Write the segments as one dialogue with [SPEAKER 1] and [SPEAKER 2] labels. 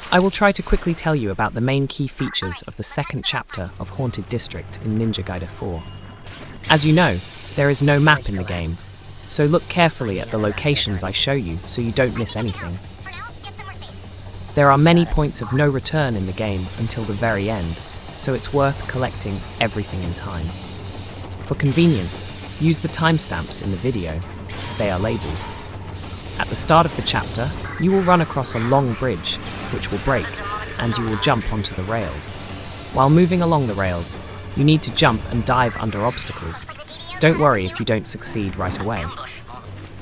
[SPEAKER 1] I will try to quickly tell you about the main key features of the second chapter of Haunted District in Ninja Gaiden 4. As you know, there is no map in the game, so look carefully at the locations I show you so you don't miss anything. There are many points of no return in the game until the very end, so it's worth collecting everything in time. For convenience, use the timestamps in the video. They are labelled. At the start of the chapter, you will run across a long bridge, which will break, and you will jump onto the rails. While moving along the rails, you need to jump and dive under obstacles. Don't worry if you don't succeed right away.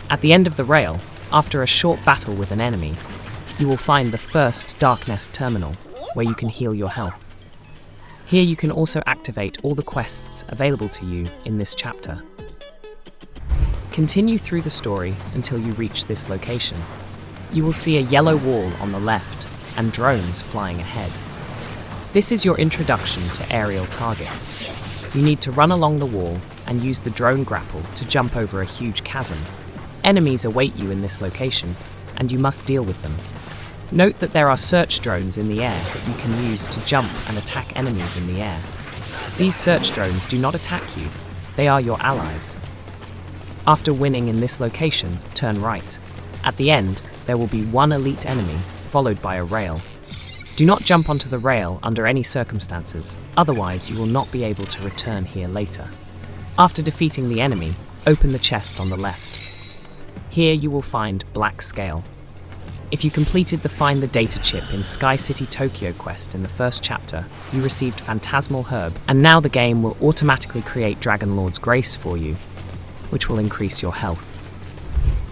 [SPEAKER 1] At the end of the rail, after a short battle with an enemy, you will find the first DarkNest Terminal, where you can heal your health. Here you can also activate all the quests available to you in this chapter. Continue through the story until you reach this location. You will see a yellow wall on the left and drones flying ahead. This is your introduction to aerial targets. You need to run along the wall and use the drone grapple to jump over a huge chasm. Enemies await you in this location, and you must deal with them. Note that there are search drones in the air that you can use to jump and attack enemies in the air. These search drones do not attack you, they are your allies. After winning in this location, turn right. At the end, there will be one elite enemy, followed by a rail. Do not jump onto the rail under any circumstances, otherwise you will not be able to return here later. After defeating the enemy, open the chest on the left. Here you will find Black Scale. If you completed the Find the Data Chip in Sky City Tokyo quest in the first chapter, you received Phantasmal Herb, and now the game will automatically create Dragon Lord's Grace for you, which will increase your health.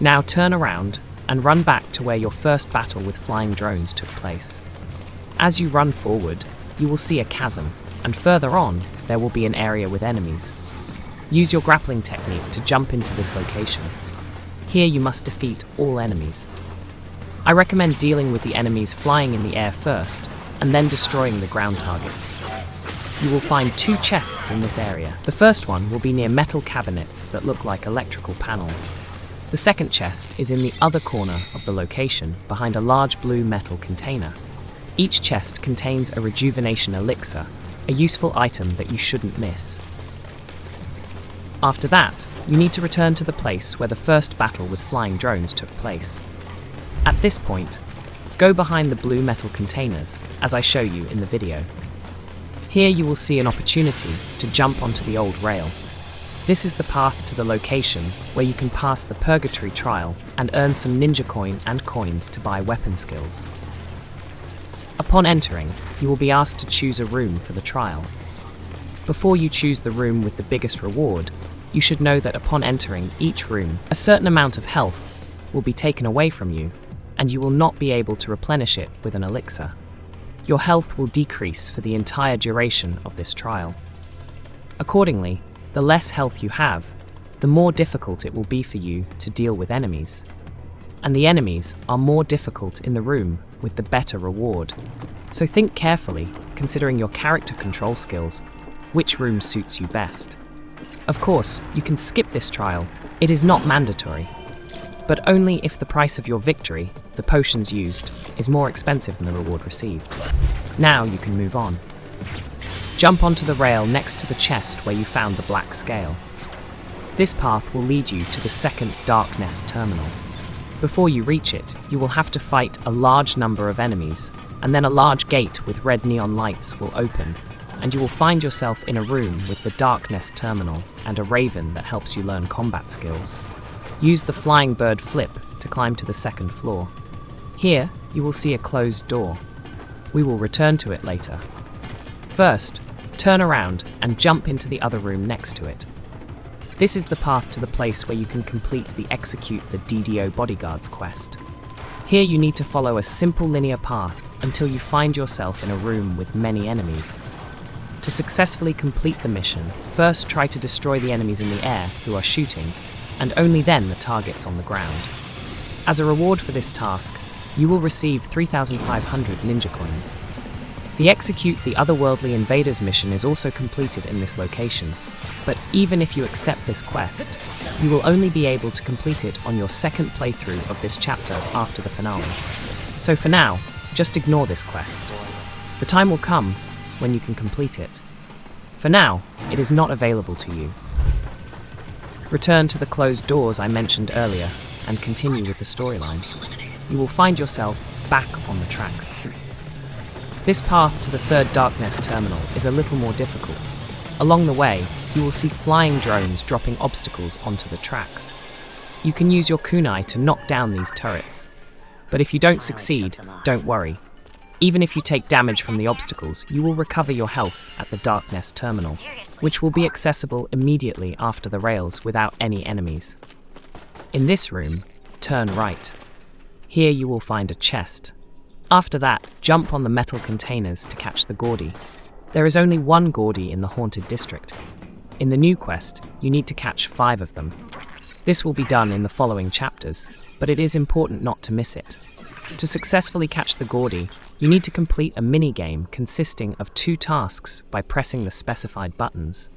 [SPEAKER 1] Now turn around and run back to where your first battle with flying drones took place. As you run forward, you will see a chasm, and further on, there will be an area with enemies. Use your grappling technique to jump into this location. Here you must defeat all enemies. I recommend dealing with the enemies flying in the air first, and then destroying the ground targets. You will find 2 chests in this area. The first one will be near metal cabinets that look like electrical panels. The second chest is in the other corner of the location, behind a large blue metal container. Each chest contains a Rejuvenation Elixir, a useful item that you shouldn't miss. After that, you need to return to the place where the first battle with flying drones took place. At this point, go behind the blue metal containers, as I show you in the video. Here you will see an opportunity to jump onto the old rail. This is the path to the location where you can pass the Purgatory trial and earn some ninja coin and coins to buy weapon skills. Upon entering, you will be asked to choose a room for the trial. Before you choose the room with the biggest reward, you should know that upon entering each room, a certain amount of health will be taken away from you, and you will not be able to replenish it with an elixir. Your health will decrease for the entire duration of this trial. Accordingly, the less health you have, the more difficult it will be for you to deal with enemies. And the enemies are more difficult in the room with the better reward. So think carefully, considering your character control skills, which room suits you best. Of course, you can skip this trial. It is not mandatory, but only if the price of your victory, the potions used, is more expensive than the reward received. Now you can move on. Jump onto the rail next to the chest where you found the Black Scale. This path will lead you to the second DarkNest Terminal. Before you reach it, you will have to fight a large number of enemies, and then a large gate with red neon lights will open, and you will find yourself in a room with the DarkNest Terminal and a raven that helps you learn combat skills. Use the flying bird flip to climb to the second floor. Here, you will see a closed door. We will return to it later. First, turn around and jump into the other room next to it. This is the path to the place where you can complete the Execute the DDO Bodyguards quest. Here you need to follow a simple linear path until you find yourself in a room with many enemies. To successfully complete the mission, first try to destroy the enemies in the air who are shooting, and only then the targets on the ground. As a reward for this task, you will receive 3,500 ninja coins. The Execute the Otherworldly Invaders mission is also completed in this location, but even if you accept this quest, you will only be able to complete it on your second playthrough of this chapter after the finale. So for now, just ignore this quest. The time will come when you can complete it. For now, it is not available to you. Return to the closed doors I mentioned earlier and continue with the storyline. You will find yourself back on the tracks. This path to the third DarkNest Terminal is a little more difficult. Along the way, you will see flying drones dropping obstacles onto the tracks. You can use your kunai to knock down these turrets. But if you don't succeed, don't worry. Even if you take damage from the obstacles, you will recover your health at the DarkNest Terminal, which will be accessible immediately after the rails without any enemies. In this room, turn right. Here you will find a chest. After that, jump on the metal containers to catch the Gourdy. There is only one Gourdy in the haunted district. In the new quest, you need to catch 5 of them. This will be done in the following chapters, but it is important not to miss it. To successfully catch the Gourdy, you need to complete a mini-game consisting of 2 tasks by pressing the specified buttons.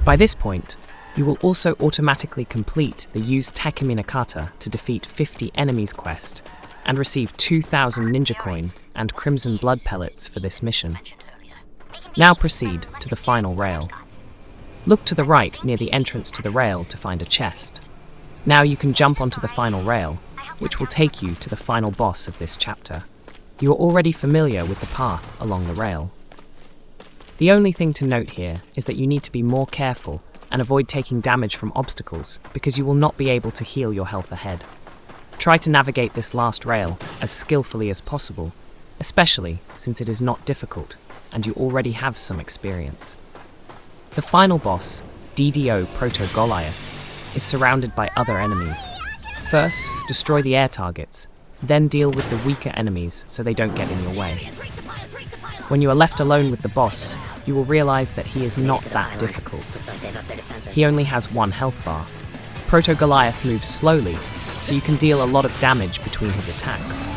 [SPEAKER 1] By this point, you will also automatically complete the Use Takeminakata to defeat 50 enemies quest and receive 2,000 ninja coin and crimson blood pellets for this mission. Now proceed to the final rail. Look to the right near the entrance to the rail to find a chest. Now you can jump onto the final rail, which will take you to the final boss of this chapter. You are already familiar with the path along the rail. The only thing to note here is that you need to be more careful and avoid taking damage from obstacles because you will not be able to heal your health ahead. Try to navigate this last rail as skillfully as possible, especially since it is not difficult and you already have some experience. The final boss, DDO Proto Goliath, is surrounded by other enemies. First, destroy the air targets, then deal with the weaker enemies so they don't get in your way. When you are left alone with the boss, you will realize that he is not that difficult. He only has 1 health bar. Proto Goliath moves slowly, so you can deal a lot of damage between his attacks.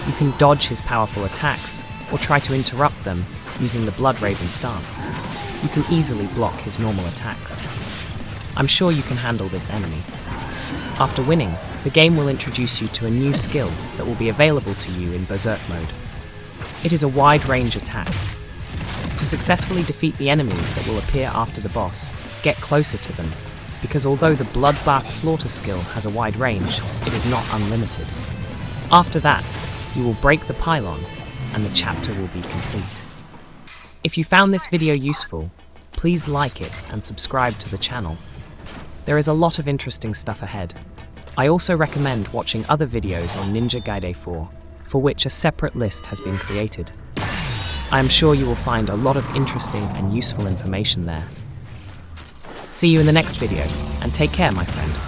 [SPEAKER 1] You can dodge his powerful attacks or try to interrupt them using the Blood Raven stance. You can easily block his normal attacks. I'm sure you can handle this enemy. After winning, the game will introduce you to a new skill that will be available to you in Berserk mode. It is a wide-range attack. To successfully defeat the enemies that will appear after the boss, get closer to them, because although the Bloodbath Slaughter skill has a wide range, it is not unlimited. After that, you will break the pylon, and the chapter will be complete. If you found this video useful, please like it and subscribe to the channel. There is a lot of interesting stuff ahead. I also recommend watching other videos on Ninja Gaiden 4, for which a separate list has been created. I am sure you will find a lot of interesting and useful information there. See you in the next video, and take care, my friend.